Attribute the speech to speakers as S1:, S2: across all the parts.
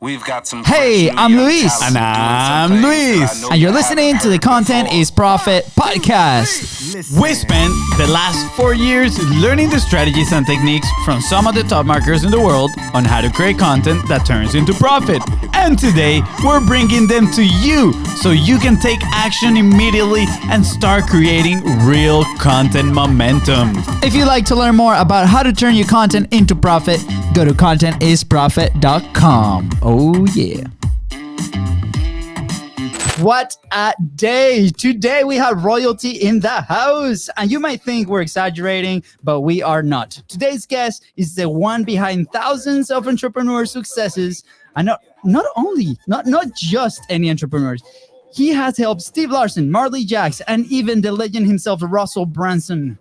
S1: We've got some.
S2: Hey, I'm Luis.
S3: And I'm Luis.
S2: And you're listening to the Content is Profit podcast.
S3: We spent the last 4 years learning the strategies and techniques from some of the top marketers in the world on how to create content that turns into profit. And today, we're bringing them to you so you can take action immediately and start creating real content momentum.
S2: If you'd like to learn more about how to turn your content into profit, go to contentisprofit.com. Oh, yeah. What a day. Today we have royalty in the house. And you might think we're exaggerating, but we are not. Today's guest is the one behind thousands of entrepreneur successes. And not just any entrepreneurs. He has helped Steve Larsen, Marley Jaxx, and even the legend himself, Russell Brunson.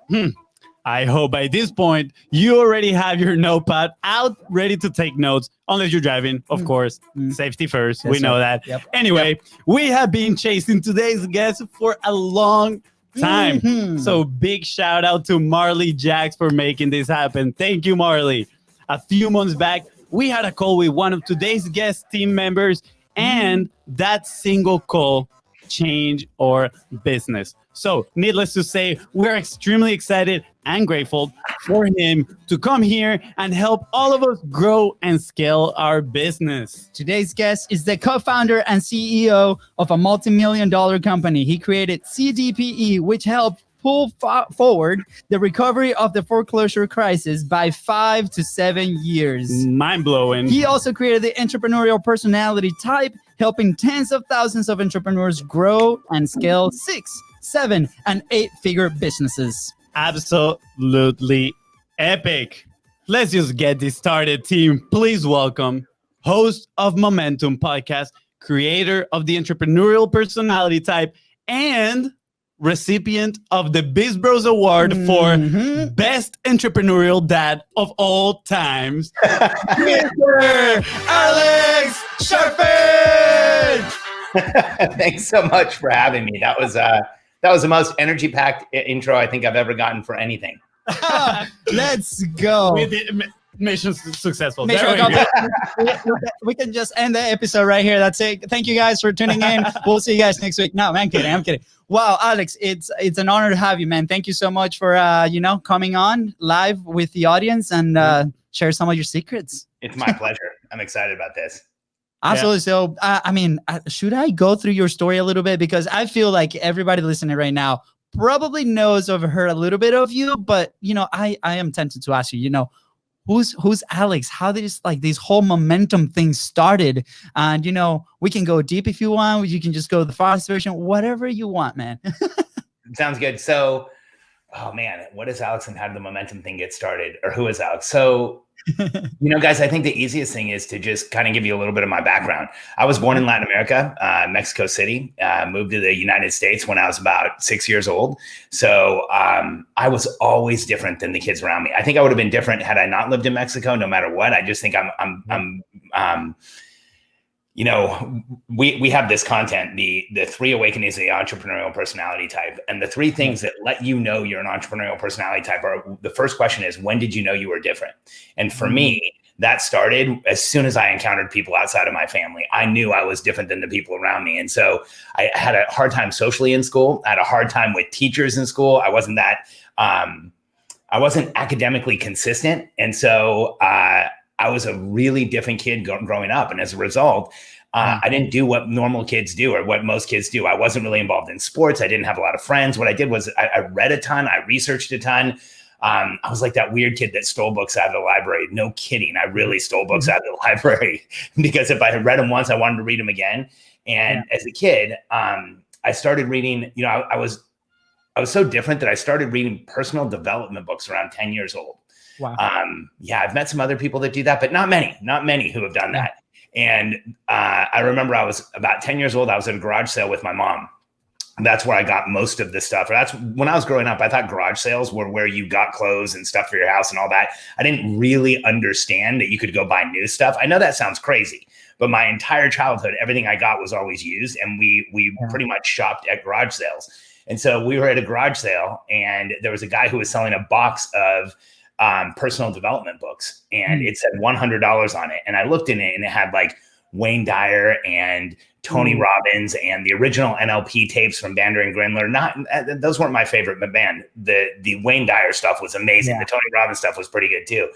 S3: I hope by this point, you already have your notepad out ready to take notes, unless you're driving, of course. Safety first.
S2: Yes,
S3: we know
S2: sir.
S3: that.
S2: Yep.
S3: Anyway, we have been chasing today's guest for a long time. So big shout out to Marley Jaxx for making this happen. Thank you, Marley. A few months back, we had a call with one of today's guest team members, and that single call changed our business. So needless to say, we're extremely excited and grateful for him to come here and help all of us grow and scale our business.
S2: Today's guest is the co-founder and CEO of a multi-million-dollar company. He created CDPE, which helped pull forward the recovery of the foreclosure crisis by 5 to 7 years.
S3: Mind-blowing.
S2: He also created the Entrepreneurial Personality Type, helping tens of thousands of entrepreneurs grow and scale 6, 7, and 8-figure businesses.
S3: Absolutely epic. Let's just get this started, team. Please welcome host of Momentum Podcast, creator of the Entrepreneurial Personality Type, and recipient of the Biz Bros Award for Best Entrepreneurial Dad of all times, Mr. Alex Charfen.
S4: Thanks so much for having me. That was the most energy-packed intro I think I've ever gotten for anything.
S2: Let's go.
S3: Mission successful.
S2: We can just end the episode right here. That's it. Thank you guys for tuning in. We'll see you guys next week. No, man, I'm kidding. Wow, Alex, it's an honor to have you, man. Thank you so much for coming on live with the audience and share some of your secrets.
S4: It's my pleasure. I'm excited about this.
S2: Absolutely. Yeah. So, should I go through your story a little bit? Because I feel like everybody listening right now probably knows or heard a little bit of you, but, I am tempted to ask you, who's Alex? How did this whole momentum thing started? And, we can go deep if you want. You can just go the fast version, whatever you want, man.
S4: Sounds good. So, oh man, what is Alex and how did the momentum thing get started? Or who is Alex? So, guys, I think the easiest thing is to just kind of give you a little bit of my background. I was born in Latin America, Mexico City, moved to the United States when I was about 6 years old. So I was always different than the kids around me. I think I would have been different had I not lived in Mexico, no matter what. I just think we have this content, the 3 awakenings of the entrepreneurial personality type. And the 3 things that let you know you're an entrepreneurial personality type are, the first question is, when did you know you were different? And for me, that started as soon as I encountered people outside of my family. I knew I was different than the people around me. And so I had a hard time socially in school. I had a hard time with teachers in school. I wasn't academically consistent. And so, I was a really different kid growing up. And as a result, I didn't do what normal kids do or what most kids do. I wasn't really involved in sports. I didn't have a lot of friends. What I did was I read a ton. I researched a ton. I was like that weird kid that stole books out of the library. No kidding. I really stole books out of the library because if I had read them once, I wanted to read them again. And as a kid, I started reading, I was so different that I started reading personal development books around 10 years old.
S2: Wow.
S4: I've met some other people that do that, but not many who have done that. And I remember I was about 10 years old. I was at a garage sale with my mom. That's where I got most of the stuff. Or that's when I was growing up, I thought garage sales were where you got clothes and stuff for your house and all that. I didn't really understand that you could go buy new stuff. I know that sounds crazy, but my entire childhood, everything I got was always used. And we pretty much shopped at garage sales. And so we were at a garage sale and there was a guy who was selling a box of personal development books, and it said $100 on it. And I looked in it and it had like Wayne Dyer and Tony Robbins and the original NLP tapes from Bander and Grindler. Those weren't my favorite, but man, the Wayne Dyer stuff was amazing. The Tony Robbins stuff was pretty good too.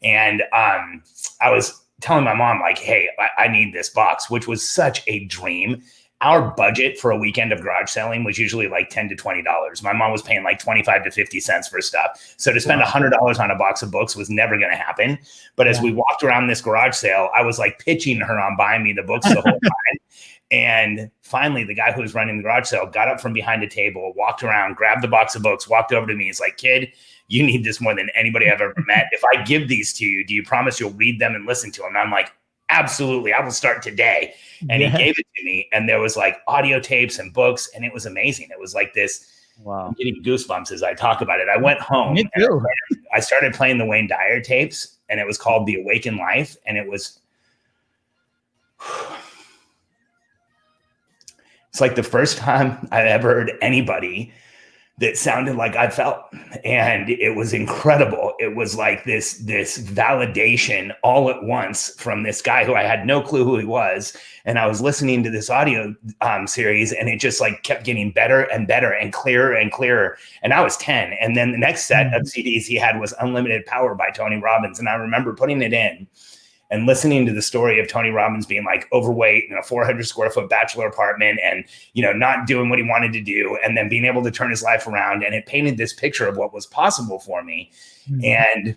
S4: And I was telling my mom, like, hey, I need this box, which was such a dream. Our budget for a weekend of garage selling was usually like $10 to $20. My mom was paying like 25 to 50 cents for stuff. So to spend $100 on a box of books was never going to happen. But as we walked around this garage sale, I was like pitching her on buying me the books the whole time. And finally, the guy who was running the garage sale got up from behind a table, walked around, grabbed the box of books, walked over to me. He's like, kid, you need this more than anybody I've ever met. If I give these to you, do you promise you'll read them and listen to them? And I'm like, absolutely. I will start today. And he gave it to me. And there was like audio tapes and books. And it was amazing. It was like this. Wow. I'm getting goosebumps as I talk about it. I went home.
S2: Me too.
S4: I started playing the Wayne Dyer tapes, and it was called The Awakened Life. And it was, it's like the first time I'd ever heard anybody that sounded like I felt. And it was incredible. It was like this validation all at once from this guy who I had no clue who he was. And I was listening to this audio series, and it just like kept getting better and better and clearer and clearer. And I was 10. And then the next set of CDs he had was Unlimited Power by Tony Robbins. And I remember putting it in and listening to the story of Tony Robbins being like overweight in a 400 square foot bachelor apartment and, you know, not doing what he wanted to do, and then being able to turn his life around. And it painted this picture of what was possible for me. And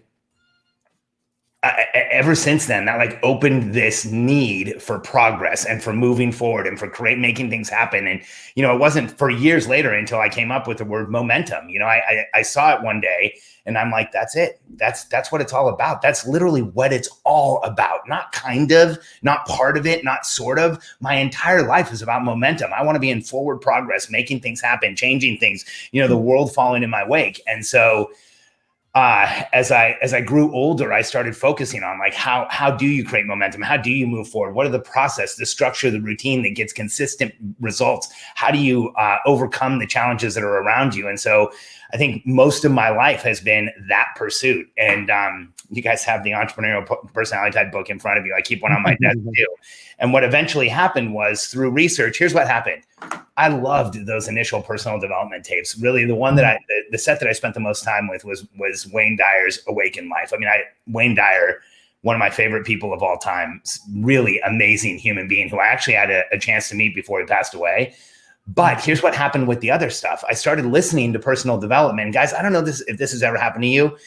S4: ever since then, that like opened this need for progress and for moving forward and for making things happen. And, you know, it wasn't for years later until I came up with the word momentum. You know, I saw it one day and I'm like, that's it. That's what it's all about. That's literally what it's all about. Not kind of, not part of it, not sort of. My entire life is about momentum. I want to be in forward progress, making things happen, changing things, you know, the world falling in my wake. And so as I grew older, I started focusing on like, how do you create momentum? How do you move forward? What are the process, the structure, the routine that gets consistent results? How do you overcome the challenges that are around you? And so I think most of my life has been that pursuit. And you guys have the Entrepreneurial Personality Type book in front of you. I keep one on my desk too. And what eventually happened was through research, here's what happened. I loved those initial personal development tapes. Really, the one that the set that I spent the most time with was Wayne Dyer's Awakened Life. I mean, Wayne Dyer, one of my favorite people of all time, really amazing human being who I actually had a chance to meet before he passed away. But here's what happened with the other stuff. I started listening to personal development. Guys, I don't know if this has ever happened to you.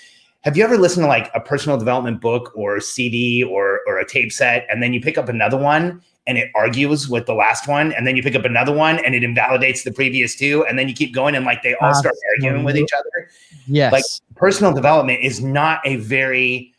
S4: Have you ever listened to like a personal development book or CD or a tape set, and then you pick up another one and it argues with the last one, and then you pick up another one and it invalidates the previous two, and then you keep going and like they all start arguing with each other?
S2: Yes.
S4: Like personal development is not a very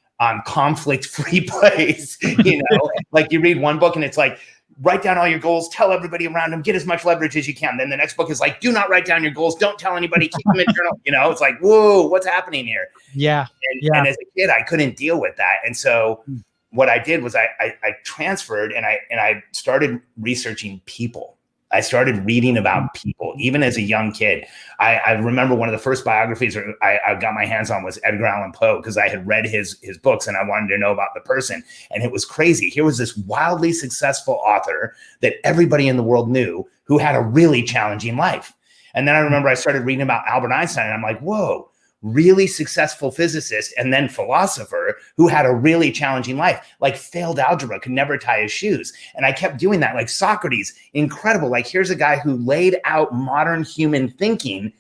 S4: conflict-free place. You know, like you read one book and it's like, write down all your goals, tell everybody around them, get as much leverage as you can. Then the next book is like, do not write down your goals, don't tell anybody, keep them internal. You know, it's like, whoa, what's happening here?
S2: Yeah.
S4: And as a kid, I couldn't deal with that. And so what I did was I transferred and I started researching people. I started reading about people, even as a young kid. I remember one of the first biographies I got my hands on was Edgar Allan Poe, because I had read his books and I wanted to know about the person. And it was crazy. Here was this wildly successful author that everybody in the world knew who had a really challenging life. And then I remember I started reading about Albert Einstein and I'm like, whoa, really successful physicist and then philosopher who had a really challenging life, like failed algebra, could never tie his shoes. And I kept doing that, like Socrates, incredible. Like here's a guy who laid out modern human thinking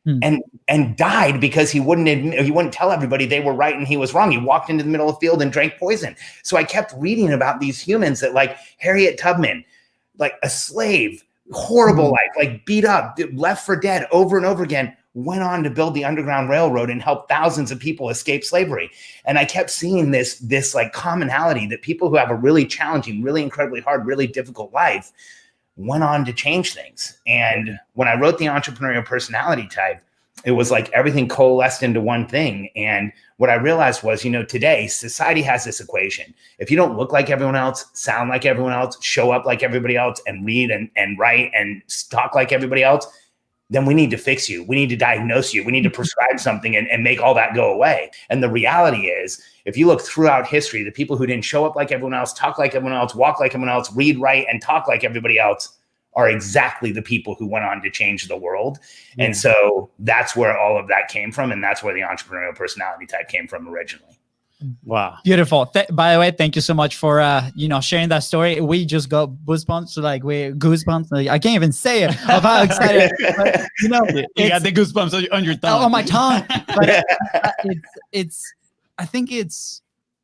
S4: and died because he wouldn't tell everybody they were right and he was wrong. He walked into the middle of the field and drank poison. So I kept reading about these humans that, like Harriet Tubman, like a slave, horrible life, like beat up, left for dead over and over again, went on to build the Underground Railroad and help thousands of people escape slavery. And I kept seeing this like commonality that people who have a really challenging, really incredibly hard, really difficult life went on to change things. And when I wrote the Entrepreneurial Personality Type, it was like everything coalesced into one thing. And what I realized was, you know, today society has this equation. If you don't look like everyone else, sound like everyone else, show up like everybody else, and read and write and talk like everybody else, then we need to fix you. We need to diagnose you. We need to prescribe something and make all that go away. And the reality is, if you look throughout history, the people who didn't show up like everyone else, talk like everyone else, walk like everyone else, read, write, and talk like everybody else are exactly the people who went on to change the world. Yeah. And so that's where all of that came from. And that's where the entrepreneurial personality type came from originally.
S2: Wow. Beautiful. By the way, thank you so much for, sharing that story. We just got goosebumps. I can't even say it of how excited, but,
S3: you got the goosebumps on your tongue.
S2: On my tongue. But I think it's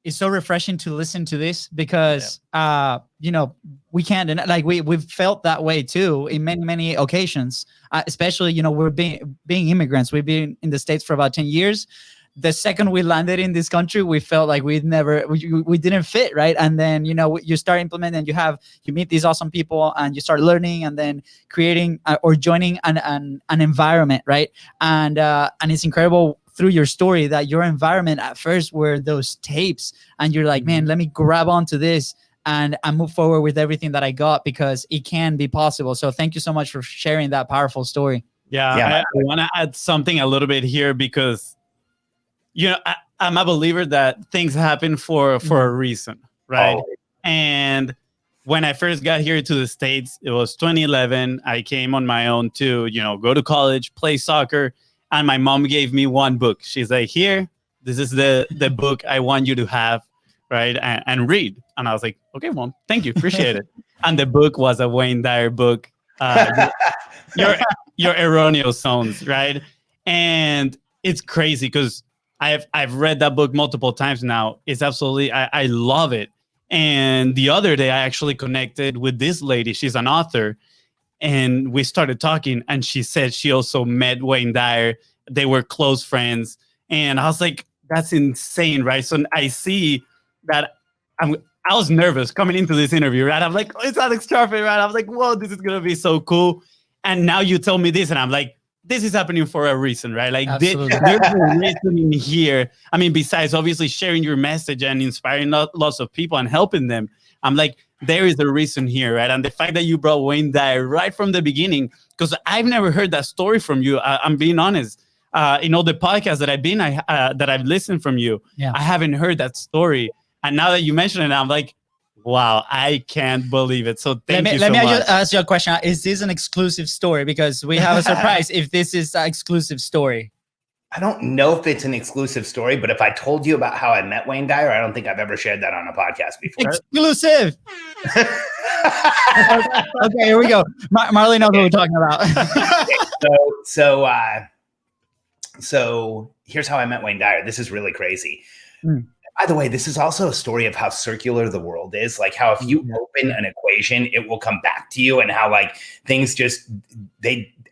S2: so refreshing to listen to this because, we can't, we've felt that way too in many, many occasions, especially, we're being immigrants. We've been in the States for about 10 years. The second we landed in this country, we felt like we didn't fit, right? And then, you start implementing, you meet these awesome people and you start learning and then creating or joining an environment, right? And it's incredible through your story that your environment at first were those tapes and you're like, man, let me grab onto this and move forward with everything that I got because it can be possible. So thank you so much for sharing that powerful story.
S3: Yeah. I want to add something a little bit here because I'm a believer that things happen for a reason, right? Oh. And when I first got here to the States, it was 2011. I came on my own to, go to college, play soccer. And my mom gave me one book. She's like, here, this is the book I want you to have, right? And read. And I was like, okay, Mom, thank you. Appreciate it. And the book was a Wayne Dyer book, your erroneous zones, right? And it's crazy because I've read that book multiple times now. It's absolutely, I love it. And the other day I actually connected with this lady. She's an author and we started talking and she said she also met Wayne Dyer. They were close friends. And I was like, that's insane, right? So I see that I was nervous coming into this interview, right? I'm like, oh, it's Alex Charfen, right? I was like, whoa, this is going to be so cool. And now you tell me this and I'm like, this is happening for a reason, right? Like there's a reason in here. I mean, besides obviously sharing your message and inspiring lots of people and helping them, I'm like, there is a reason here, right? And the fact that you brought Wayne Dyer right from the beginning, because I've never heard that story from you. I'm being honest. In all the podcasts that I've listened from you, I haven't heard that story. And now that you mention it, I'm like, wow, I can't believe it. So thank you so much. Let me
S2: ask you a question. Is this an exclusive story? Because we have a surprise if this is an exclusive story.
S4: I don't know if it's an exclusive story, but if I told you about how I met Wayne Dyer, I don't think I've ever shared that on a podcast before.
S2: Exclusive. Okay, here we go. Marley knows what we're talking about.
S4: So here's how I met Wayne Dyer. This is really crazy. By the way, this is also a story of how circular the world is. Like how if you open an equation, it will come back to you and how like things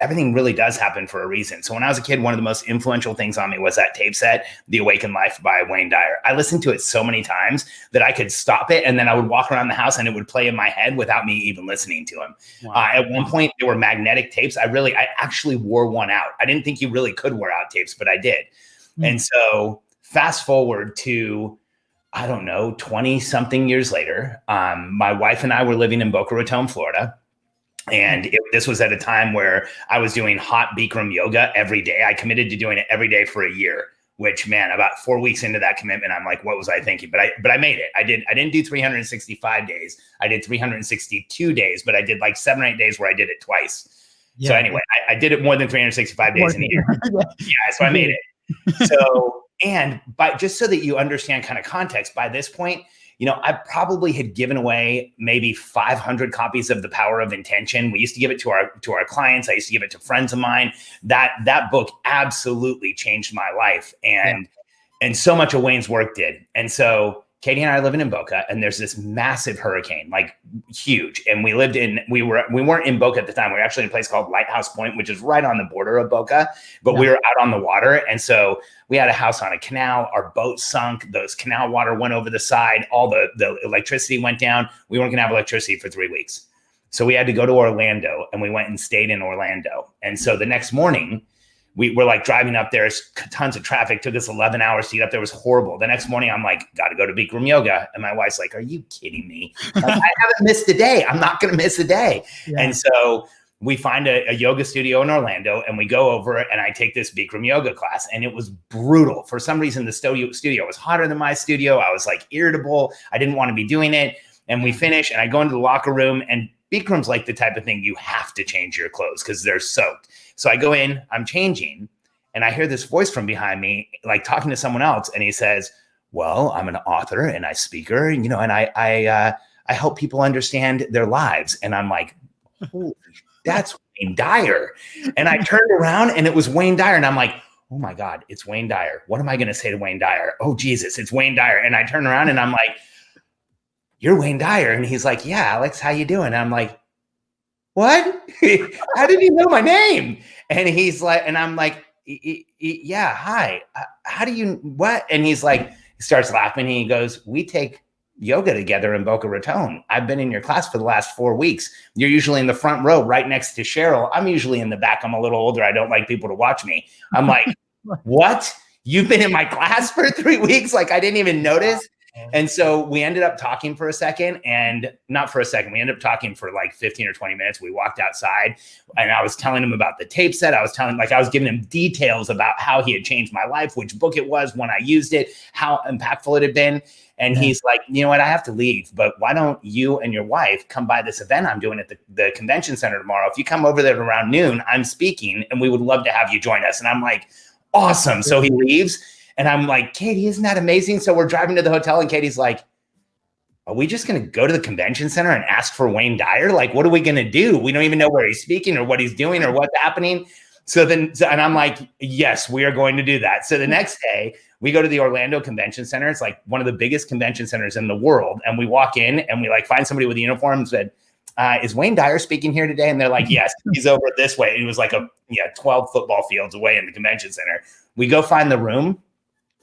S4: everything really does happen for a reason. So when I was a kid, one of the most influential things on me was that tape set, The Awakened Life by Wayne Dyer. I listened to it so many times that I could stop it and then I would walk around the house and it would play in my head without me even listening to him. Wow. At one point, there were magnetic tapes. I actually wore one out. I didn't think you really could wear out tapes, but I did. And so fast forward to, I don't know, 20 something years later, my wife and I were living in Boca Raton, Florida. And this was at a time where I was doing hot Bikram yoga every day. I committed to doing it every day for a year, which, man, about 4 weeks into that commitment, I'm like, what was I thinking? But I made it. I didn't do 365 days. I did 362 days, but I did like 7 or 8 days where I did it twice. Yeah. So anyway, I did it more than 365 days in a year. Yeah, so I made it. So, just so that you understand kind of context, by this point, I probably had given away maybe 500 copies of The Power of Intention. We used to give it to our clients. I used to give it to friends of mine. That book absolutely changed my life, and so much of Wayne's work did. And so Katie and I are living in Boca, and there's this massive hurricane, like huge. And we weren't in Boca at the time. We were actually in a place called Lighthouse Point, which is right on the border of Boca, but we were out on the water. And so we had a house on a canal. Our boat sunk. Those canal water went over the side. All the electricity went down. We weren't going to have electricity for 3 weeks. So we had to go to Orlando, and we went and stayed in Orlando. And so the next morning, we were like driving up there, tons of traffic, took us 11 hours to get up there. It was horrible. The next morning, I'm like, got to go to Bikram yoga. And my wife's like, are you kidding me? Like, I haven't missed a day. I'm not going to miss a day. Yeah. And so we find a yoga studio in Orlando, and we go over it, and I take this Bikram yoga class, and it was brutal. For some reason, the studio was hotter than my studio. I was like irritable. I didn't want to be doing it. And we finish, and I go into the locker room, and Bikram's like the type of thing you have to change your clothes because they're soaked. So I go in, I'm changing, and I hear this voice from behind me, like talking to someone else, and he says, well, I'm an author and I speaker, and, and I help people understand their lives. And I'm like, holy, that's Wayne Dyer. And I turned around, and it was Wayne Dyer. And I'm like, oh my God, it's Wayne Dyer. What am I going to say to Wayne Dyer? Oh, Jesus, it's Wayne Dyer. And I turn around, and I'm like, you're Wayne Dyer. And he's like, yeah, Alex, how you doing? And I'm like, what? How did he know my name? And he's like, and I'm like, yeah, hi. How do you, what? And he's like, he starts laughing, and he goes, we take yoga together in Boca Raton. I've been in your class for the last 4 weeks. You're usually in the front row right next to Cheryl. I'm usually in the back. I'm a little older. I don't like people to watch me. I'm like, what? You've been in my class for 3 weeks? Like, I didn't even notice. And so we ended up talking for a second, and not for a second. We ended up talking for like 15 or 20 minutes. We walked outside, and I was telling him about the tape set. I was giving him details about how he had changed my life, which book it was, when I used it, how impactful it had been. And he's like, you know what? I have to leave, but why don't you and your wife come by this event I'm doing at the convention center tomorrow? If you come over there around noon, I'm speaking, and we would love to have you join us. And I'm like, awesome. So he leaves. And I'm like, Katie, isn't that amazing? So we're driving to the hotel, and Katie's like, are we just going to go to the convention center and ask for Wayne Dyer? Like, what are we going to do? We don't even know where he's speaking or what he's doing or what's happening. And I'm like, yes, we are going to do that. So the next day we go to the Orlando Convention Center. It's like one of the biggest convention centers in the world. And we walk in, and we like find somebody with a uniform and said, is Wayne Dyer speaking here today? And they're like, yes, he's over this way. It was like 12 football fields away in the convention center. We go find the room.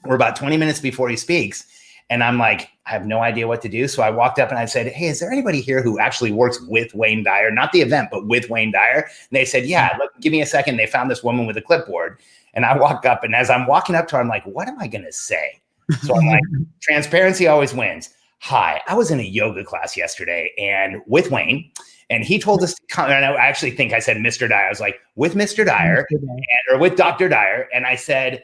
S4: We're about 20 minutes before he speaks. And I'm like, I have no idea what to do. So I walked up and I said, hey, is there anybody here who actually works with Wayne Dyer? Not the event, but with Wayne Dyer. And they said, yeah, look, give me a second. They found this woman with a clipboard. And I walk up, and as I'm walking up to her, I'm like, what am I going to say? So I'm like, transparency always wins. Hi, I was in a yoga class yesterday and with Wayne, and he told us to come. And I actually think I said Mr. Dyer. I was like, with Mr. Dyer or with Dr. Dyer. And I said,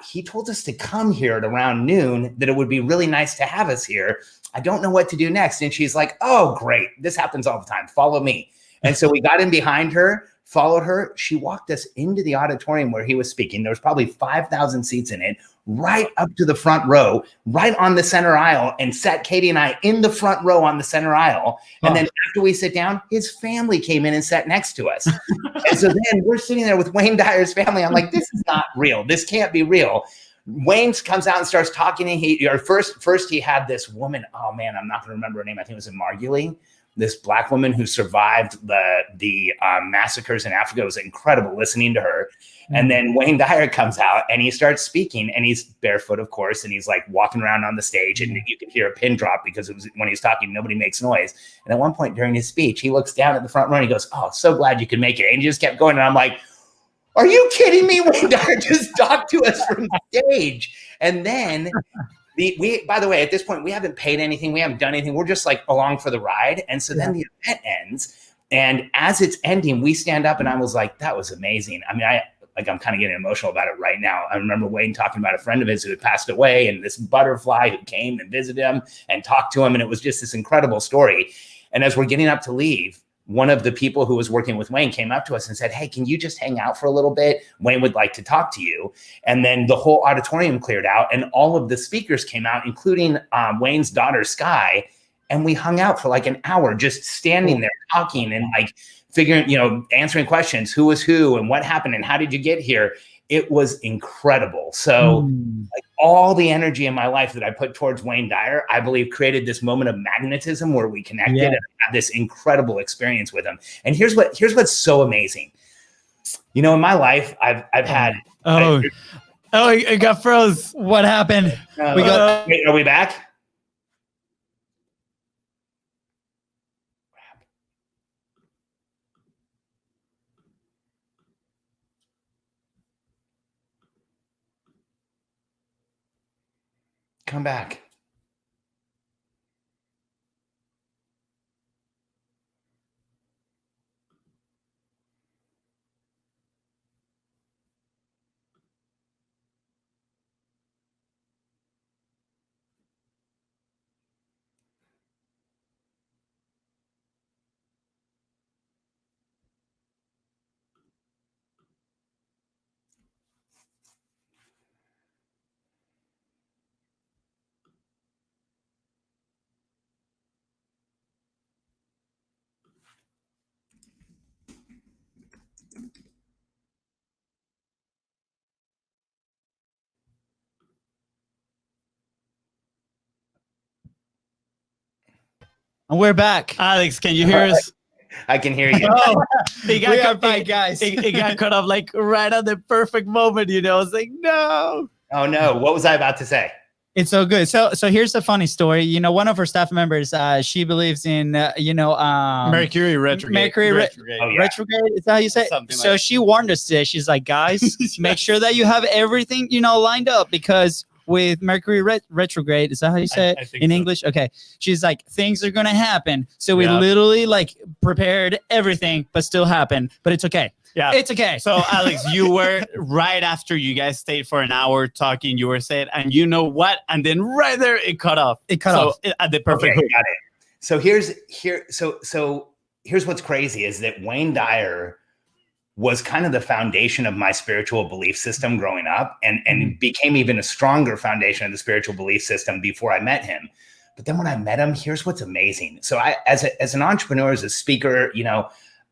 S4: he told us to come here at around noon, that it would be really nice to have us here. I don't know what to do next. And she's like, oh, great. This happens all the time. Follow me. And so we got in behind her, followed her. She walked us into the auditorium where he was speaking. There was probably 5,000 seats in it, right up to the front row, right on the center aisle, and sat Katie and I in the front row on the center aisle. And then after we sit down, his family came in and sat next to us. And so then we're sitting there with Wayne Dyer's family. I'm like, this is not real. This can't be real. Wayne comes out and starts talking. And first he had this woman. Oh man, I'm not going to remember her name. I think it was in Marley. This Black woman who survived the massacres in Africa. It was incredible listening to her. And then Wayne Dyer comes out, and he starts speaking, and he's barefoot, of course, and he's like walking around on the stage, and you can hear a pin drop because it was when he's talking, nobody makes noise. And at one point during his speech, he looks down at the front row and he goes, oh, so glad you could make it. And he just kept going. And I'm like, are you kidding me? Wayne Dyer just talked to us from stage. And then we, by the way, at this point, we haven't paid anything. We haven't done anything. We're just like along for the ride. And so then the event ends. And as it's ending, we stand up, and I was like, that was amazing. I mean, I'm kind of getting emotional about it right now. I remember Wayne talking about a friend of his who had passed away, and this butterfly who came and visited him and talked to him. And it was just this incredible story. And as we're getting up to leave, one of the people who was working with Wayne came up to us and said, hey, can you just hang out for a little bit? Wayne would like to talk to you. And then the whole auditorium cleared out, and all of the speakers came out, including Wayne's daughter, Sky. And we hung out for like an hour, just standing there talking and like figuring, answering questions, who was who and what happened and how did you get here? It was incredible. So like all the energy in my life that I put towards Wayne Dyer, I believe created this moment of magnetism where we connected and had this incredible experience with him. And here's what's so amazing. In my life, I've had.
S3: It got froze.
S2: What happened?
S4: Wait, are we back? Come back.
S2: And we're back.
S3: Alex, can you hear us?
S4: I can hear you.
S3: Oh,
S2: We are back, guys.
S3: It got cut off like right at the perfect moment. I was like, no.
S4: Oh no, what was I about to say?
S2: It's so good. So here's a funny story. One of our staff members, she believes in,
S3: Mercury Retrograde.
S2: Mercury
S3: Retrograde.
S4: Oh, yeah.
S2: Retrograde. Is that how you say it?
S3: Something
S2: So
S3: like
S2: she warned us today. She's like, guys, make sure that you have everything, lined up, because with Mercury Retrograde, is that how you say
S3: I
S2: it
S3: think
S2: in
S3: so.
S2: English? Okay. She's like, things are going to happen. So we
S3: Yeah.
S2: literally prepared everything, but still happened. But it's okay.
S3: Yeah.
S2: It's okay.
S3: So, Alex, you were right after you guys stayed for an hour talking. You were saying, and you know what? And then right there, it cut off.
S2: It cut off.
S3: At the perfect.
S4: Okay, got it. So here's what's crazy is that Wayne Dyer was kind of the foundation of my spiritual belief system growing up, and became even a stronger foundation of the spiritual belief system before I met him. But then when I met him, here's what's amazing. So I, as an entrepreneur, as a speaker,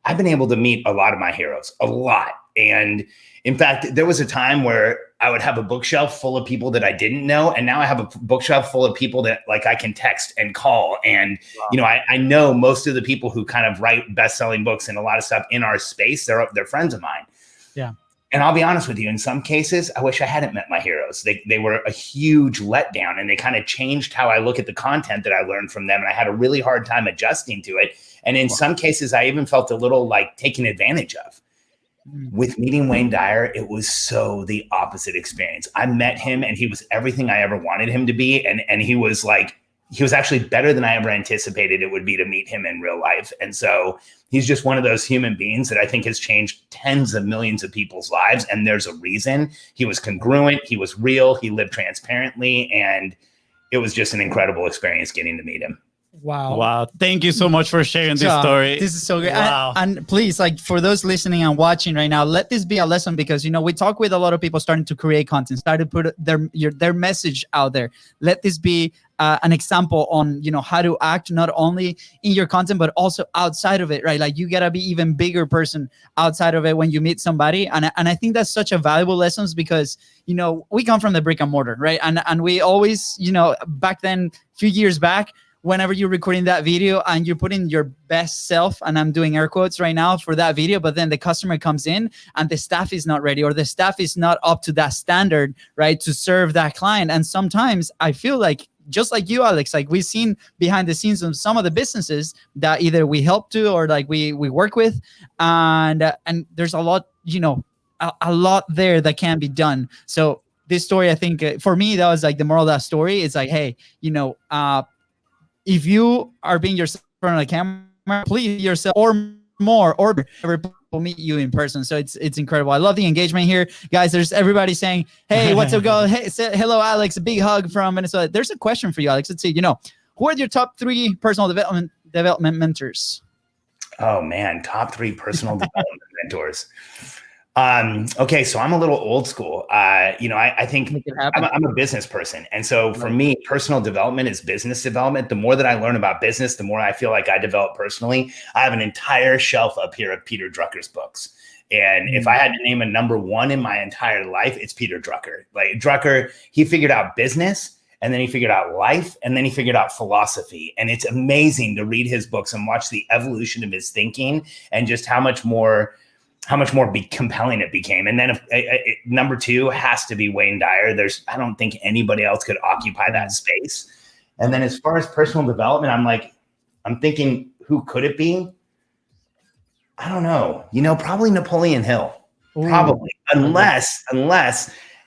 S4: I've been able to meet a lot of my heroes, a lot. And in fact, there was a time where I would have a bookshelf full of people that I didn't know. And now I have a bookshelf full of people that I can text and call. And, I know most of the people who kind of write best-selling books and a lot of stuff in our space, they're friends of mine.
S2: Yeah.
S4: And I'll be honest with you, in some cases, I wish I hadn't met my heroes. They were a huge letdown, and they kind of changed how I look at the content that I learned from them. And I had a really hard time adjusting to it. And in some cases, I even felt a little taken advantage of. With meeting Wayne Dyer, it was so the opposite experience. I met him, and he was everything I ever wanted him to be. And he was actually better than I ever anticipated it would be to meet him in real life. And so he's just one of those human beings that I think has changed tens of millions of people's lives. And there's a reason. He was congruent. He was real. He lived transparently. And it was just an incredible experience getting to meet him.
S2: Wow.
S3: Thank you so much for sharing this story.
S2: This is so good.
S3: Wow.
S2: And please, for those listening and watching right now, let this be a lesson, because, we talk with a lot of people starting to create content, start to put their message out there. Let this be an example on, how to act not only in your content, but also outside of it, right? You gotta be even bigger person outside of it when you meet somebody. And I think that's such a valuable lesson, because, we come from the brick and mortar, right? And we always, back then, a few years back, whenever you're recording that video and you're putting your best self, and I'm doing air quotes right now for that video, but then the customer comes in and the staff is not ready, or the staff is not up to that standard, right, to serve that client. And sometimes I feel like, just like you, Alex, we've seen behind the scenes of some of the businesses that either we help to or we work with, and there's a lot, a lot there that can be done. So this story, I think for me, that was the moral of that story. It's hey, if you are being yourself in front of the camera, please yourself or more, or ever people meet you in person. So it's incredible. I love the engagement here, guys. There's everybody saying, "Hey, what's up, girl? Hey, hello, Alex. A big hug from Minnesota." There's a question for you, Alex. Let's see. Who are your top 3 personal development mentors?
S4: Oh man, top 3 personal development mentors. Okay, so I'm a little old school. I think I'm a business person. And so for me, personal development is business development. The more that I learn about business, the more I feel like I develop personally. I have an entire shelf up here of Peter Drucker's books. And if I had to name a number 1 in my entire life, it's Peter Drucker. Drucker, he figured out business, and then he figured out life, and then he figured out philosophy. And it's amazing to read his books and watch the evolution of his thinking, and just how much more compelling it became. And then number 2 has to be Wayne Dyer. I don't think anybody else could occupy that space. And then as far as personal development, I'm thinking, who could it be? I don't know. Probably Napoleon Hill.
S2: Ooh.
S4: Probably, unless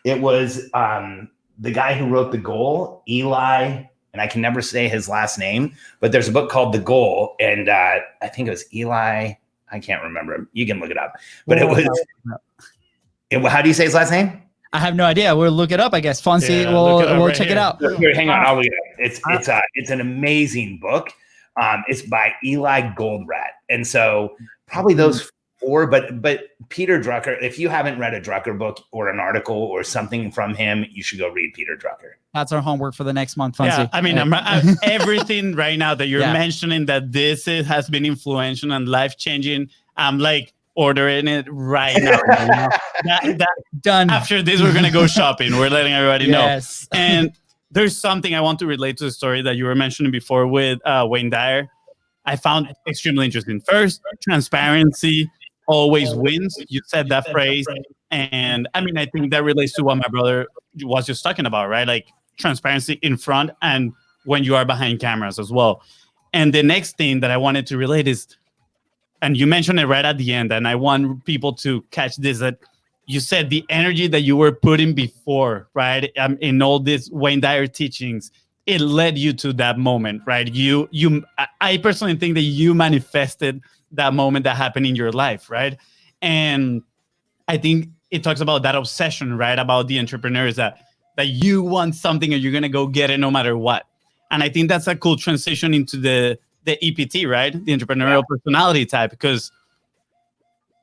S4: it was the guy who wrote The Goal, Eli, and I can never say his last name, but there's a book called The Goal, and I think it was Eli. I can't remember. You can look it up. But how do you say his last name?
S2: I have no idea. We'll look it up, I guess. Fonzie, we'll check it out.
S4: Here, hang on. I'll look it up. It's an amazing book. It's by Eli Goldratt. And so probably those 4, but Peter Drucker, if you haven't read a Drucker book or an article or something from him, you should go read Peter Drucker.
S2: That's our homework for the next month, Fonzie.
S3: Yeah, I mean, everything right now that you're mentioning that has been influential and life-changing, I'm ordering it right now.
S2: Done.
S3: After this, we're going to go shopping. We're letting everybody know.
S2: Yes.
S3: And there's something I want to relate to the story that you were mentioning before with Wayne Dyer. I found extremely interesting. First, transparency always wins. You said that phrase. And I mean, I think that relates to what my brother was just talking about, right? Like transparency in front and when you are behind cameras as well. And the next thing that I wanted to relate is, and you mentioned it right at the end, and I want people to catch this, that you said the energy that you were putting before, right? In all these Wayne Dyer teachings, it led you to that moment, right? I personally think that you manifested that moment that happened in your life, right? And I think it talks about that obsession, right? About the entrepreneurs that you want something and you're gonna go get it no matter what. And I think that's a cool transition into the EPT, right? The Entrepreneurial Personality Type, because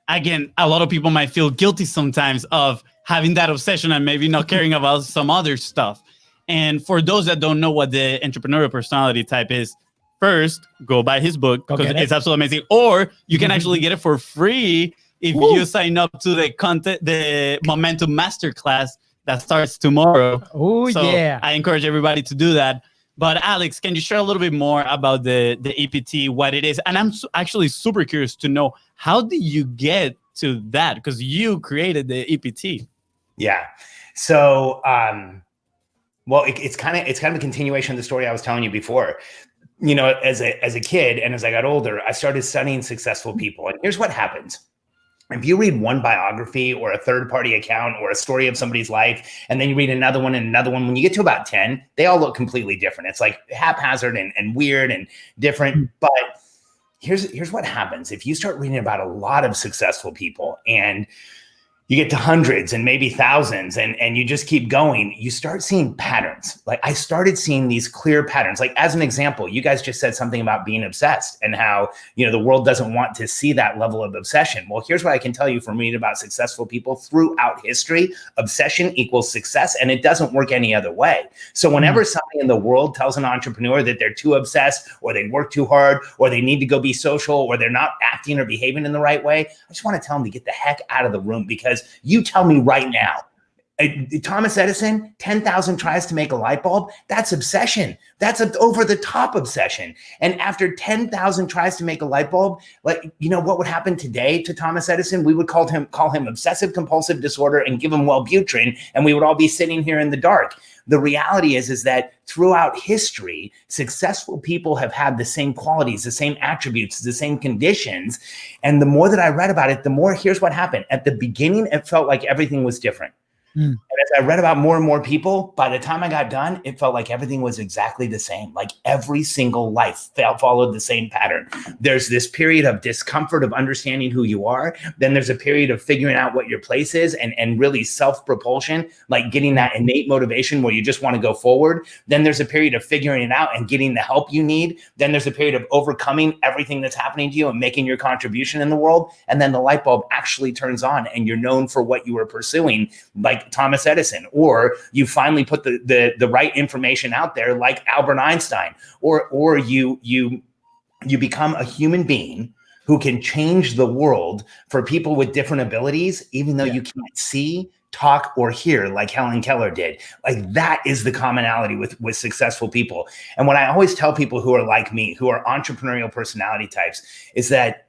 S3: again, a lot of people might feel guilty sometimes of having that obsession and maybe not caring about some other stuff. And for those that don't know what the Entrepreneurial Personality Type is, first, go buy his book because it's absolutely amazing. Or you can actually get it for free if you sign up to the Momentum Masterclass that starts tomorrow.
S2: Oh,
S3: so I encourage everybody to do that. But Alex, can you share a little bit more about the EPT, what it is? And I'm actually super curious to know, how did you get to that? Because you created the EPT.
S4: Yeah. So, well, it's kind of a continuation of the story I was telling you before. You know, as a kid and as I got older, I started studying successful people. And here's what happens. If you read one biography or a third-party account or a story of somebody's life, and then you read another one and another one, when you get to about 10, they all look completely different. It's like haphazard and weird and different. But here's what happens. If you start reading about a lot of successful people and you get to hundreds and maybe thousands and you just keep going, you start seeing patterns. Like I started seeing these clear patterns. Like as an example, you guys just said something about being obsessed and how, you know, the world doesn't want to see that level of obsession. Well, here's what I can tell you from reading about successful people throughout history. Obsession equals success, and it doesn't work any other way. So whenever somebody in the world tells an entrepreneur that they're too obsessed or they work too hard or they need to go be social or they're not acting or behaving in the right way, I just want to tell them to get the heck out of the room, because you tell me right now, Thomas Edison, 10,000 tries to make a light bulb. That's obsession. That's an over the top obsession. And after 10,000 tries to make a light bulb, like, you know what would happen today to Thomas Edison? We would call him obsessive compulsive disorder and give him Wellbutrin, and we would all be sitting here in the dark. The reality is that throughout history, successful people have had the same qualities, the same attributes, the same conditions. And the more that I read about it, the more, here's what happened. At the beginning, it felt like everything was different. And as I read about more and more people, by the time I got done, it felt like everything was exactly the same. Like every single life followed the same pattern. There's this period of discomfort of understanding who you are. Then there's a period of figuring out what your place is and really self-propulsion, like getting that innate motivation where you just want to go forward. Then there's a period of figuring it out and getting the help you need. Then there's a period of overcoming everything that's happening to you and making your contribution in the world. And then the light bulb actually turns on and you're known for what you were pursuing, like Thomas Edison, or you finally put the right information out there like Albert Einstein, or you become a human being who can change the world for people with different abilities, even though you can't see, talk, or hear like Helen Keller did. Like that is the commonality with successful people. And what I always tell people who are like me, who are entrepreneurial personality types, is that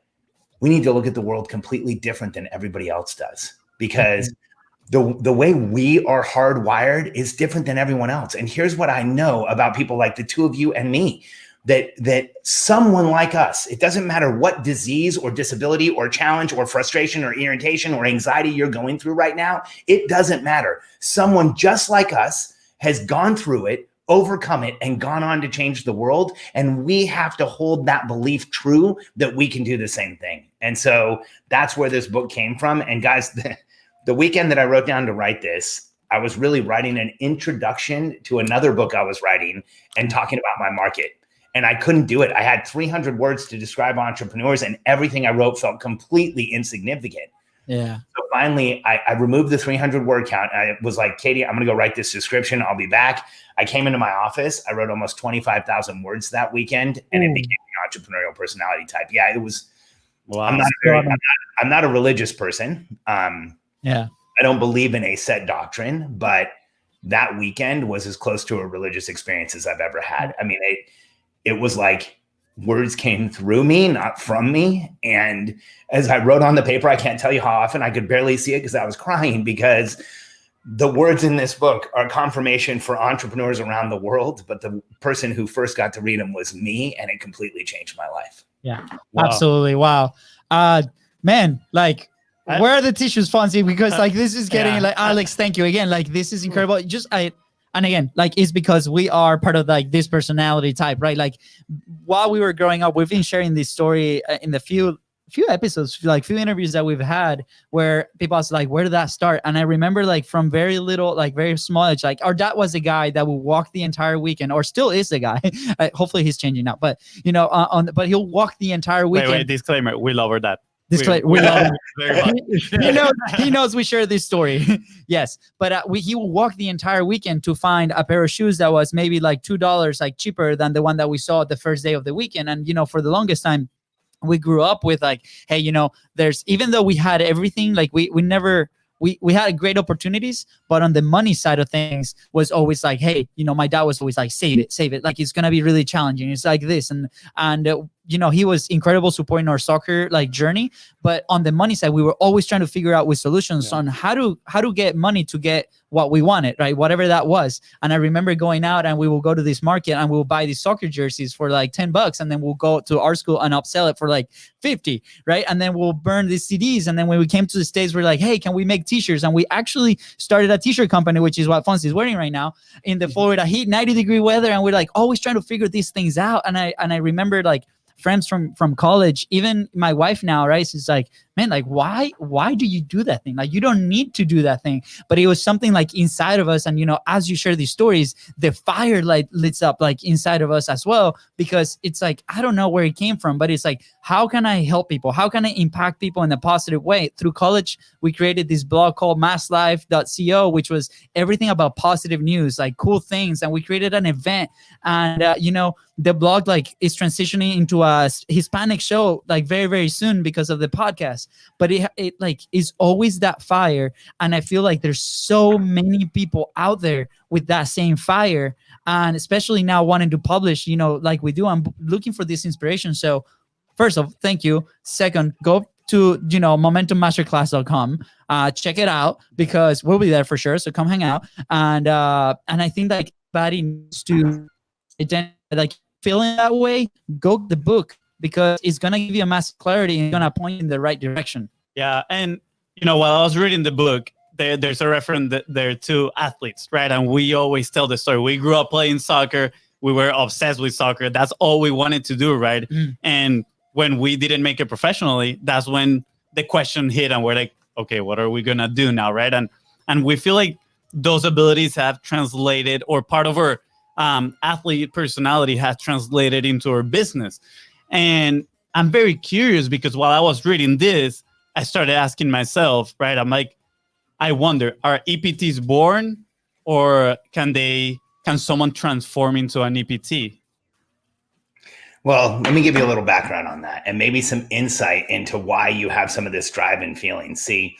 S4: we need to look at the world completely different than everybody else does, because the way we are hardwired is different than everyone else. And here's what I know about people like the two of you and me, that someone like us, it doesn't matter what disease or disability or challenge or frustration or irritation or anxiety you're going through right now, it doesn't matter. Someone just like us has gone through it, overcome it, and gone on to change the world. And we have to hold that belief true that we can do the same thing. And so that's where this book came from. And guys, the weekend that I wrote down to write this, I was really writing an introduction to another book I was writing and talking about my market. And I couldn't do it. I had 300 words to describe entrepreneurs, and everything I wrote felt completely insignificant.
S2: Yeah.
S4: So finally, I removed the 300 word count. I was like, Katie, I'm going to go write this description. I'll be back. I came into my office. I wrote almost 25,000 words that weekend, and it became the Entrepreneurial Personality Type. Yeah, it was. Wow. I'm not a religious person.
S2: Yeah.
S4: I don't believe in a set doctrine, but that weekend was as close to a religious experience as I've ever had. I mean, it was like words came through me, not from me. And as I wrote on the paper, I can't tell you how often I could barely see it because I was crying, because the words in this book are confirmation for entrepreneurs around the world. But the person who first got to read them was me, and it completely changed my life.
S2: Yeah,
S3: Wow.
S2: absolutely. Wow. Man, like, where are the tissues, Fonzie? Because like, this is getting like, Alex, thank you again. Like, this is incredible. And again, like, it's because we are part of like this personality type, right? Like, while we were growing up, we've been sharing this story in the few episodes, like few interviews that we've had, where people ask like, where did that start? And I remember like from very little, like very small age, like our dad was the guy that would walk the entire weekend, or still is the guy. Hopefully he's changing now, but you know, but he'll walk the entire weekend.
S3: Wait, disclaimer, we love our dad.
S2: We love him
S3: very much.
S2: he knows we share this story. Yes, but he will walk the entire weekend to find a pair of shoes that was maybe like $2 like cheaper than the one that we saw the first day of the weekend. And you know, for the longest time, we grew up with like, hey, you know, there's, even though we had everything, like we never, we had great opportunities, but on the money side of things was always like, hey, you know, my dad was always like, save it. Like, it's going to be really challenging. It's like this. And you know, he was incredible supporting our soccer like journey, but on the money side, we were always trying to figure out with solutions on how to get money to get what we wanted, right? Whatever that was. And I remember going out and we will go to this market and we'll buy these soccer jerseys for like $10, and then we'll go to our school and upsell it for like 50, right? And then we'll burn these CDs. And then when we came to the States, we're like, hey, can we make t-shirts? And we actually started a t-shirt company, which is what Fonzie is wearing right now, in the Florida heat, 90-degree weather. And we're like always trying to figure these things out. And I remember like friends from college, even my wife now, right? She's like, man, like, why do you do that thing? Like, you don't need to do that thing. But it was something like inside of us. And, you know, as you share these stories, the fire like lights up like inside of us as well, because it's like, I don't know where it came from, but it's like, how can I help people? How can I impact people in a positive way? Through college, we created this blog called masslife.co, which was everything about positive news, like cool things. And we created an event, and, you know, the blog like is transitioning into a Hispanic show like very, very soon because of the podcast. But it like is always that fire. And I feel like there's so many people out there with that same fire. And especially now wanting to publish, you know, like we do, I'm looking for this inspiration. So first off, thank you. Second, go to, you know, momentummasterclass.com. Check it out, because we'll be there for sure. So come hang out. And I think like everybody needs to like feeling that way, go the book, because it's going to give you a massive clarity and going to point in the right direction.
S3: Yeah. And, you know, while I was reading the book, there's a reference there to athletes, right? And we always tell the story. We grew up playing soccer. We were obsessed with soccer. That's all we wanted to do, right? And when we didn't make it professionally, that's when the question hit, and we're like, okay, what are we going to do now, right? And we feel like those abilities have translated, or part of our athlete personality has translated into our business. And I'm very curious, because while I was reading this, I started asking myself, right? I'm like, I wonder, are EPTs born, or can someone transform into an EPT?
S4: Well, let me give you a little background on that, and maybe some insight into why you have some of this drive and feeling. See,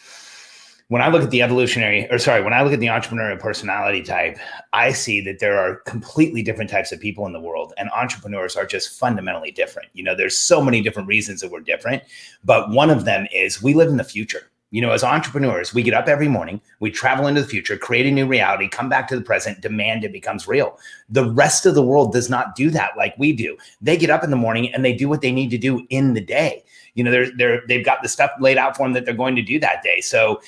S4: when I look at the entrepreneurial personality type, I see that there are completely different types of people in the world, and entrepreneurs are just fundamentally different. You know, there's so many different reasons that we're different, but one of them is we live in the future. You know, as entrepreneurs, we get up every morning, we travel into the future, create a new reality, come back to the present, demand it becomes real. The rest of the world does not do that like we do. They get up in the morning and they do what they need to do in the day. You know, they've got the stuff laid out for them that they're going to do that day. So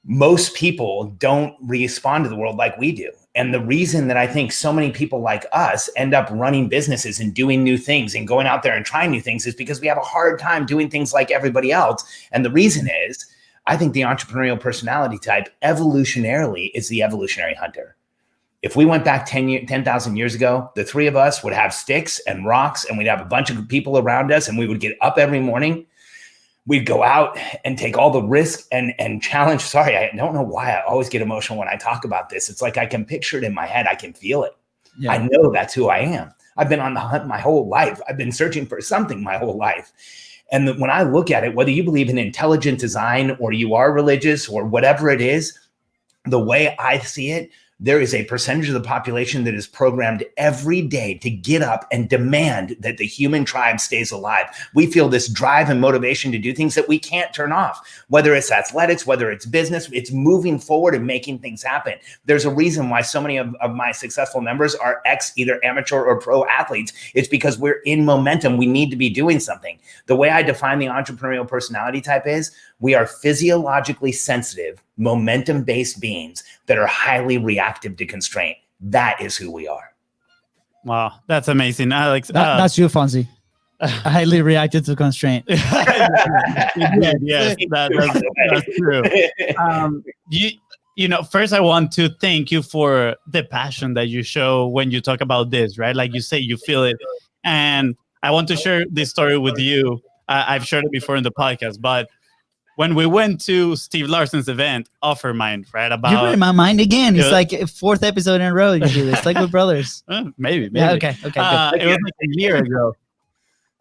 S4: most people don't respond to the world like we do. And the reason that I think so many people like us end up running businesses and doing new things and going out there and trying new things is because we have a hard time doing things like everybody else. And the reason is, I think the entrepreneurial personality type evolutionarily is the evolutionary hunter. If we went back 10,000 years ago, the three of us would have sticks and rocks, and we'd have a bunch of people around us, and we would get up every morning. We'd go out and take all the risk and challenge. Sorry, I don't know why I always get emotional when I talk about this. It's like I can picture it in my head. I can feel it. Yeah. I know that's who I am. I've been on the hunt my whole life. I've been searching for something my whole life. And when I look at it, whether you believe in intelligent design or you are religious or whatever it is, the way I see it, there is a percentage of the population that is programmed every day to get up and demand that the human tribe stays alive. We feel this drive and motivation to do things that we can't turn off, whether it's athletics, whether it's business, it's moving forward and making things happen. There's a reason why so many of my successful members are either amateur or pro athletes. It's because we're in momentum. We need to be doing something. The way I define the entrepreneurial personality type is we are physiologically sensitive, momentum-based beings that are highly reactive to constraint. That is who we are.
S3: Wow, that's amazing, Alex.
S2: That's you, Fonzie. Highly reacted to constraint.
S3: Yes, that's true. You know, first I want to thank you for the passion that you show when you talk about this, right? Like you say, you feel it. And I want to share this story with you. I've shared it before in the podcast, but when we went to Steve Larson's event, Offermind, right? About
S2: You're in my mind again. It's like a 4th episode in a row you do this. Like we're brothers.
S3: Maybe.
S2: Yeah, okay.
S3: It was like a year ago.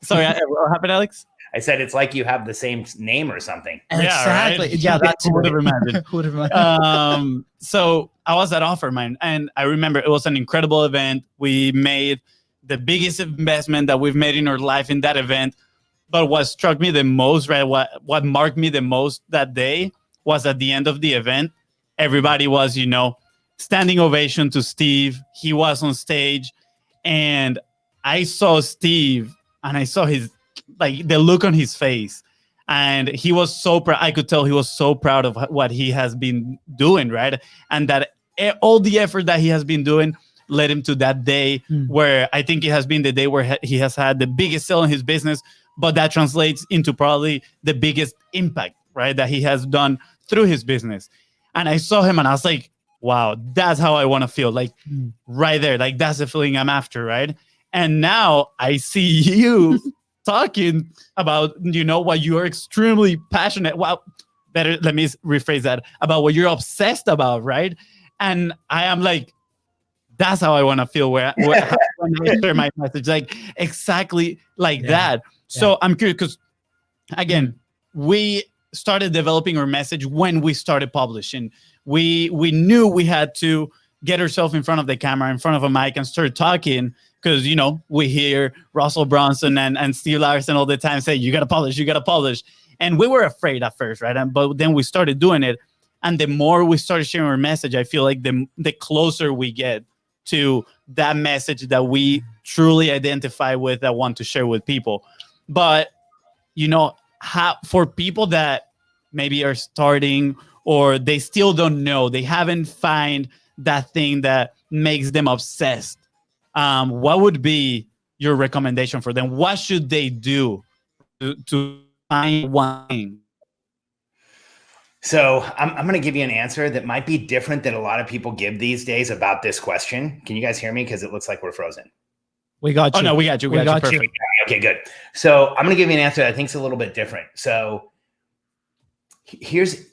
S3: Sorry, what happened, Alex?
S4: I said it's like you have the same name or something.
S2: Exactly.
S3: Right?
S2: Yeah, that's
S3: who would have imagined.
S2: Who would have imagined?
S3: So I was at Offermind, and I remember it was an incredible event. We made the biggest investment that we've made in our life in that event. But what struck me the most, right? What marked me the most that day was at the end of the event, everybody was, standing ovation to Steve. He was on stage, and I saw Steve, and I saw his the look on his face, and he was so proud. I could tell he was so proud of what he has been doing, right? And that all the effort that he has been doing led him to that day where I think it has been the day where he has had the biggest sale in his business. But that translates into probably the biggest impact, right, that he has done through his business. And I saw him and I was like, wow, that's how I want to feel. Like right there, like that's the feeling I'm after, right? And now I see you talking about, what you're extremely passionate. Well, better, let me rephrase that, about what you're obsessed about, right? And I am like, that's how I want to feel when I share my message, like exactly like that. So I'm curious because, again, we started developing our message when we started publishing. We knew we had to get ourselves in front of the camera, in front of a mic, and start talking because, we hear Russell Brunson and Steve Larsen all the time say, you got to publish, you got to publish. And we were afraid at first, right? But then we started doing it. And the more we started sharing our message, I feel like the closer we get to that message that we truly identify with, that want to share with people. But, for people that maybe are starting or they still don't know, they haven't found that thing that makes them obsessed, what would be your recommendation for them? What should they do to find one thing?
S4: So I'm going to give you an answer that might be different than a lot of people give these days about this question. Can you guys hear me? Because it looks like we're frozen.
S2: We got you.
S3: Oh, no, we got you. We got you. Perfect.
S4: Okay, good. So I'm going to give you an answer that I think is a little bit different. So here's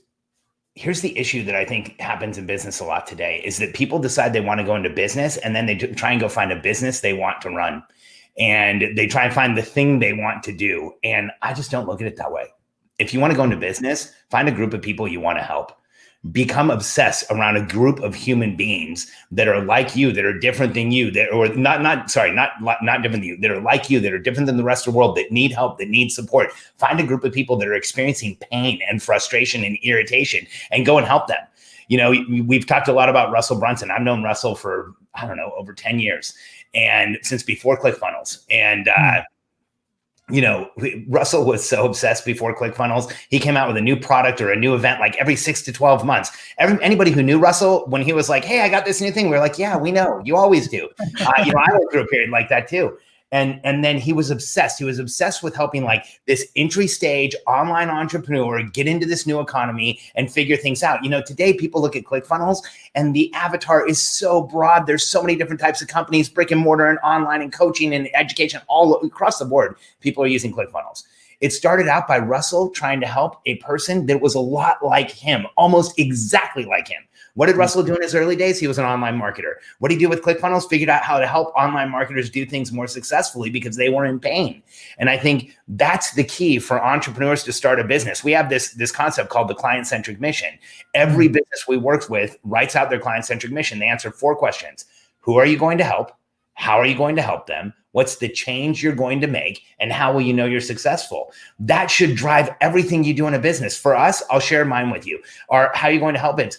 S4: the issue that I think happens in business a lot today is that people decide they want to go into business and then they try and go find a business they want to run. And they try and find the thing they want to do. And I just don't look at it that way. If you want to go into business, find a group of people you want to help. Become obsessed around a group of human beings that are like you, that are different than you, that or not different than you, that are like you, that are different than the rest of the world, that need help, that need support. Find a group of people that are experiencing pain and frustration and irritation and go and help them. We've talked a lot about Russell Brunson. I've known Russell for, over 10 years and since before ClickFunnels. And, Russell was so obsessed before ClickFunnels. He came out with a new product or a new event like every 6 to 12 months. Anybody who knew Russell, when he was like, hey, I got this new thing, we were like, yeah, we know. You always do. I went through a period like that too. And then he was obsessed. He was obsessed with helping like this entry stage online entrepreneur get into this new economy and figure things out. Today people look at ClickFunnels and the avatar is so broad. There's so many different types of companies, brick and mortar and online and coaching and education all across the board. People are using ClickFunnels. It started out by Russell trying to help a person that was a lot like him, almost exactly like him. What did Russell do in his early days? He was an online marketer. What did he do with ClickFunnels? Figured out how to help online marketers do things more successfully because they were in pain. And I think that's the key for entrepreneurs to start a business. We have this concept called the client-centric mission. Every business we work with writes out their client-centric mission. They answer 4 questions. Who are you going to help? How are you going to help them? What's the change you're going to make? And how will you know you're successful? That should drive everything you do in a business. For us, I'll share mine with you. Or how are you going to help it?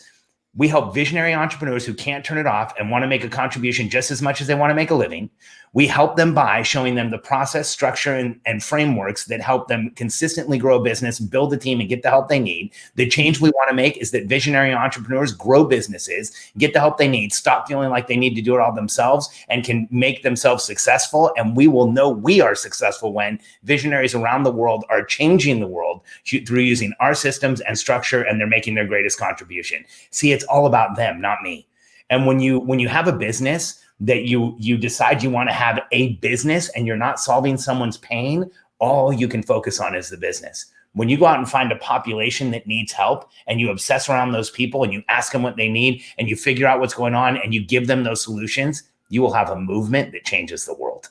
S4: We help visionary entrepreneurs who can't turn it off and want to make a contribution just as much as they want to make a living. We help them by showing them the process, structure, and frameworks that help them consistently grow a business, build a team, and get the help they need. The change we want to make is that visionary entrepreneurs grow businesses, get the help they need, stop feeling like they need to do it all themselves, and can make themselves successful. And we will know we are successful when visionaries around the world are changing the world through using our systems and structure, and they're making their greatest contribution. See, it's all about them, not me. And when you have a business that you decide you want to have a business and you're not solving someone's pain, all you can focus on is the business. When you go out and find a population that needs help and you obsess around those people and you ask them what they need and you figure out what's going on and you give them those solutions, you will have a movement that changes the world.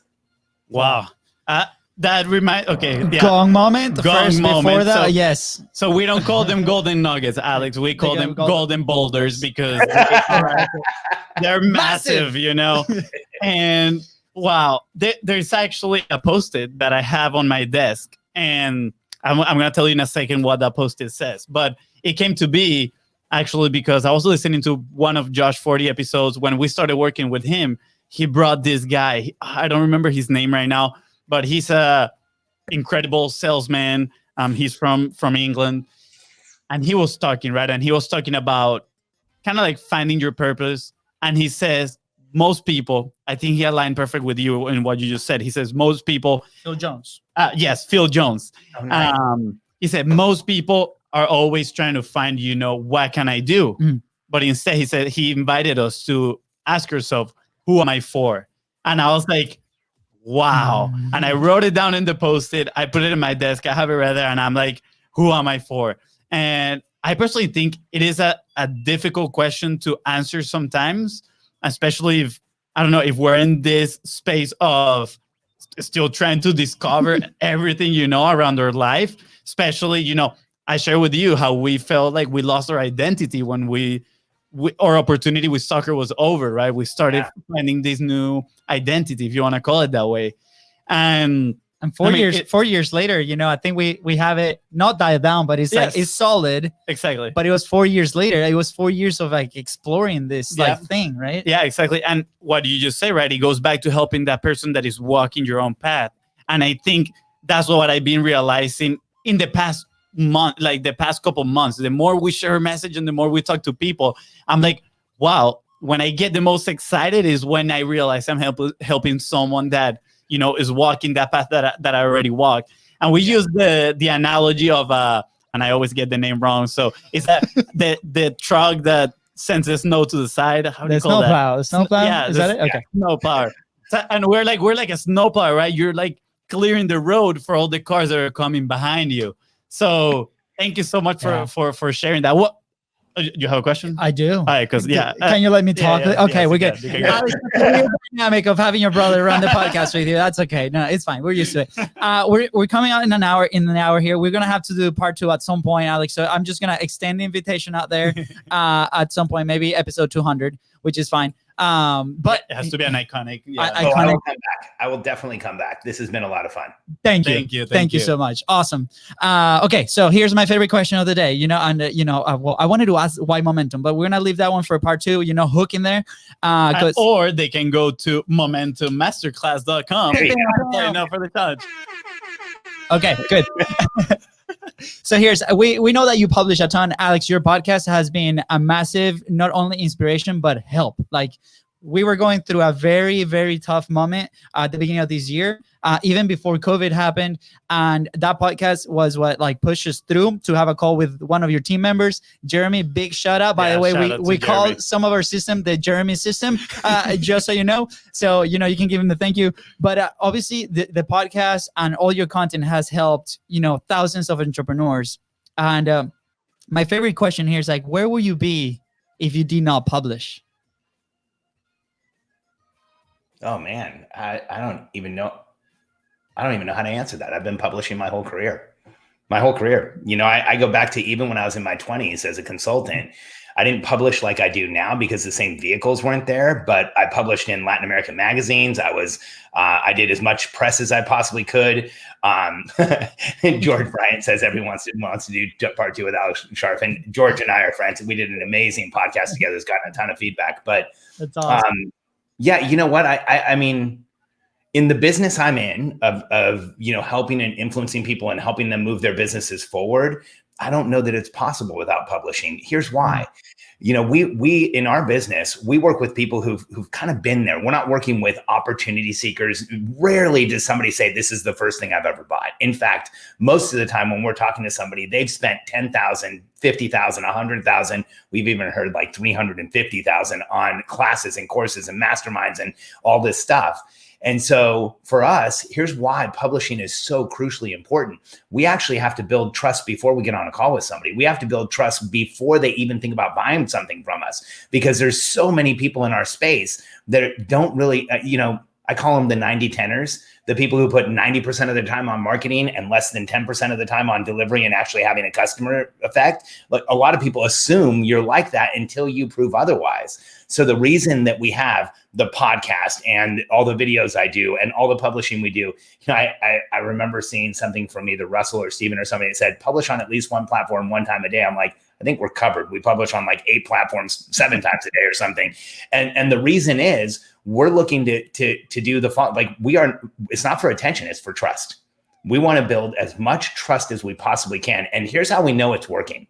S3: Wow. That reminds, okay. Yeah.
S2: Gong moment.
S3: Gong
S2: First
S3: moment.
S2: before that,
S3: So-
S2: yes.
S3: So we don't call them golden nuggets, Alex. We call them golden boulders because they're massive, you know? And wow, there's actually a post-it that I have on my desk. And I'm going to tell you in a second what that post-it says. But it came to be actually because I was listening to one of Josh 40 episodes. When we started working with him, he brought this guy. I don't remember his name right now, but he's a incredible salesman. He's from England, and he was talking, right? And he was talking about kind of like finding your purpose. And he says, most people, I think he aligned perfect with you in what you just said. He says, most people.
S2: Phil Jones.
S3: Yes, Phil Jones.
S4: Oh, nice.
S3: He said, most people are always trying to find, what can I do? But instead, he said, he invited us to ask yourself, who am I for? And I was like, wow. And I wrote it down in the post-it. I put it in my desk. I have it right there. And I'm like, who am I for? And I personally think it is a difficult question to answer sometimes, especially if, I don't know, if we're in this space of still trying to discover everything, around our life. Especially, I share with you how we felt like we lost our identity when our opportunity with soccer was over, right? We started finding this new identity, if you want to call it that way. And
S2: 4 years later, I think we have it not dialed down, but it's like it's solid.
S3: Exactly.
S2: But it was 4 years later. It was 4 years of like exploring this thing, right?
S3: Yeah, exactly. And what you just say, right? It goes back to helping that person that is walking your own path. And I think that's what I've been realizing in the past month, like the past couple months. The more we share a message and the more we talk to people, I'm like, wow, when I get the most excited is when I realize I'm helping someone that, is walking that path that I already walked. And we use the analogy of, and I always get the name wrong. So it's that the truck that sends the snow to the side. How do you call that?
S2: Snowplow. The snowplow?
S3: Yeah.
S2: Is that it? Okay.
S3: Snowplow. So, and we're like a snowplow, right? You're like clearing the road for all the cars that are coming behind you. So thank you so much for sharing that. What you have a question?
S2: I do.
S3: All right, because
S2: can you let me talk? Okay,
S3: yes,
S2: we're good.
S3: Good.
S2: Weird dynamic of having your brother run the podcast with you. That's okay. No, it's fine. We're used to it. We're coming out in an hour here. We're gonna have to do part 2 at some point, Alex. So I'm just gonna extend the invitation out there at some point, maybe episode 200, which is fine. But
S3: it has to be an iconic.
S4: I will come back. I will definitely come back. This has been a lot of fun.
S2: Thank you so much. Awesome. Okay, so here's my favorite question of the day. Well, I wanted to ask why momentum, but we're gonna leave that one for part 2. Hook in there.
S3: Or they can go to momentummasterclass.com. Sign up for the challenge.
S2: Okay, good. So we know that you publish a ton, Alex. Your podcast has been a massive, not only inspiration, but help. Like we were going through a very, very tough moment at the beginning of this year. even before COVID happened. And that podcast was what like pushed us through to have a call with one of your team members, Jeremy. Big shout out. By the way, we call some of our system the Jeremy system, just so you know. So, you can give him the thank you. But obviously the podcast and all your content has helped, thousands of entrepreneurs. And my favorite question here is like, where will you be if you did not publish?
S4: Oh man, I don't even know. I don't even know how to answer that. I've been publishing my whole career. I go back to even when I was in my 20s as a consultant. I didn't publish like I do now because the same vehicles weren't there, but I published in Latin American magazines. I did as much press as I possibly could. George Bryant says everyone wants to do part 2 with Alex Charfen. George and I are friends. We did an amazing podcast together. It's gotten a ton of feedback, but
S2: that's awesome.
S4: Yeah, you know what? I mean, in the business I'm in of helping and influencing people and helping them move their businesses forward, I don't know that it's possible without publishing. Here's why. We in our business, we work with people who've kind of been there. We're not working with opportunity seekers. Rarely does somebody say, this is the first thing I've ever bought. In fact, most of the time when we're talking to somebody, they've spent $10,000, $50,000, $100,000. We've even heard like $350,000 on classes and courses and masterminds and all this stuff. And so for us, here's why publishing is so crucially important. We actually have to build trust before we get on a call with somebody. We have to build trust before they even think about buying something from us, because there's so many people in our space that don't really, I call them the 90-10ers, the people who put 90% of their time on marketing and less than 10% of the time on delivery and actually having a customer effect. Like, a lot of people assume you're like that until you prove otherwise. So the reason that we have the podcast and all the videos I do and all the publishing we do, I remember seeing something from either Russell or Steven or somebody that said, publish on at least one platform one time a day. I'm like, I think we're covered. We publish on like 8 platforms 7 times a day or something. And the reason is we're looking to do it's not for attention, it's for trust. We want to build as much trust as we possibly can. And here's how we know it's working.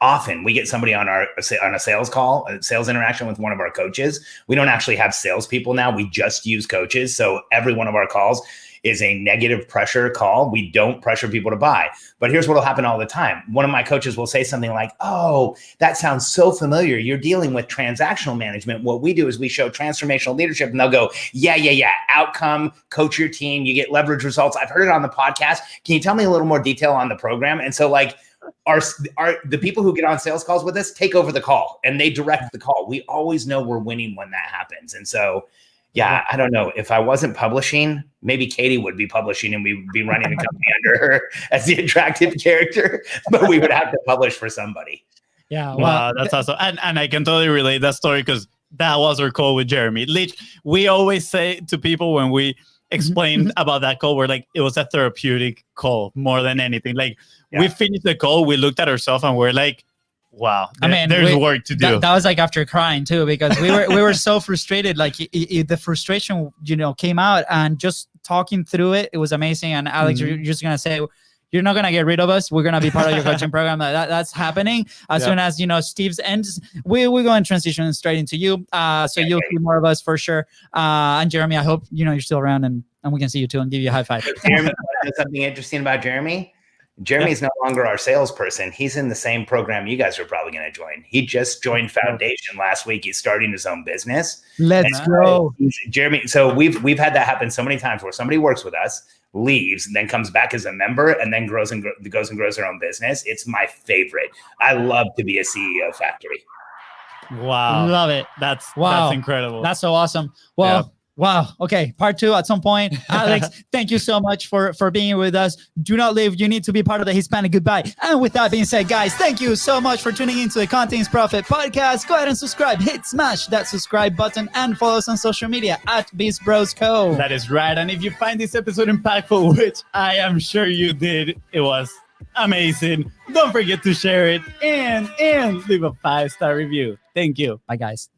S4: Often we get somebody on a sales call, a sales interaction with one of our coaches. We don't actually have salespeople now. We just use coaches. So every one of our calls is a negative pressure call. We don't pressure people to buy. But here's what will happen all the time. One of my coaches will say something like, oh, that sounds so familiar. You're dealing with transactional management. What we do is we show transformational leadership, and they'll go, yeah. Outcome, coach your team, you get leverage results. I've heard it on the podcast. Can you tell me a little more detail on the program? And so like, the people who get on sales calls with us take over the call and they direct the call. We always know we're winning when that happens. And so, yeah, I don't know. If I wasn't publishing, maybe Katie would be publishing and we would be running the company under her as the attractive character, but we would have to publish for somebody.
S2: Yeah.
S3: Wow, that's awesome. And I can totally relate that story because that was our call with Jeremy. We always say to people when we explain about that call, we're like, it was a therapeutic call more than anything. Like, we finished the call, we looked at ourselves and we're like, wow, there's work to do.
S2: That was like after crying too, because we were so frustrated. Like the frustration, came out, and just talking through it was amazing. And Alex, you're just going to say, you're not going to get rid of us. We're going to be part of your coaching program. That's happening. As soon as, Steve's ends, we're going to transition straight into you. So you'll see more of us for sure. And Jeremy, I hope, you're still around and we can see you too and give you a high five.
S4: Jeremy, something interesting about Jeremy? Jeremy's no longer our salesperson. He's in the same program you guys are probably going to join. He just joined Foundation last week. He's starting his own business.
S2: Let's go.
S4: Jeremy. So we've had that happen so many times where somebody works with us, leaves, and then comes back as a member and then goes and grows their own business. It's my favorite. I love to be a CEO factory.
S3: Wow.
S2: Love it.
S3: That's incredible.
S2: That's so awesome. Well, wow. Okay. Part 2 at some point. Alex, thank you so much for being here with us. Do not leave. You need to be part of the Hispanic Goodbye. And with that being said, guys, thank you so much for tuning into the Content is Profit podcast. Go ahead and subscribe. Smash that subscribe button and follow us on social media at Beast Bros Co.
S3: That is right. And if you find this episode impactful, which I am sure you did, it was amazing. Don't forget to share it and leave a 5-star review. Thank you.
S2: Bye, guys.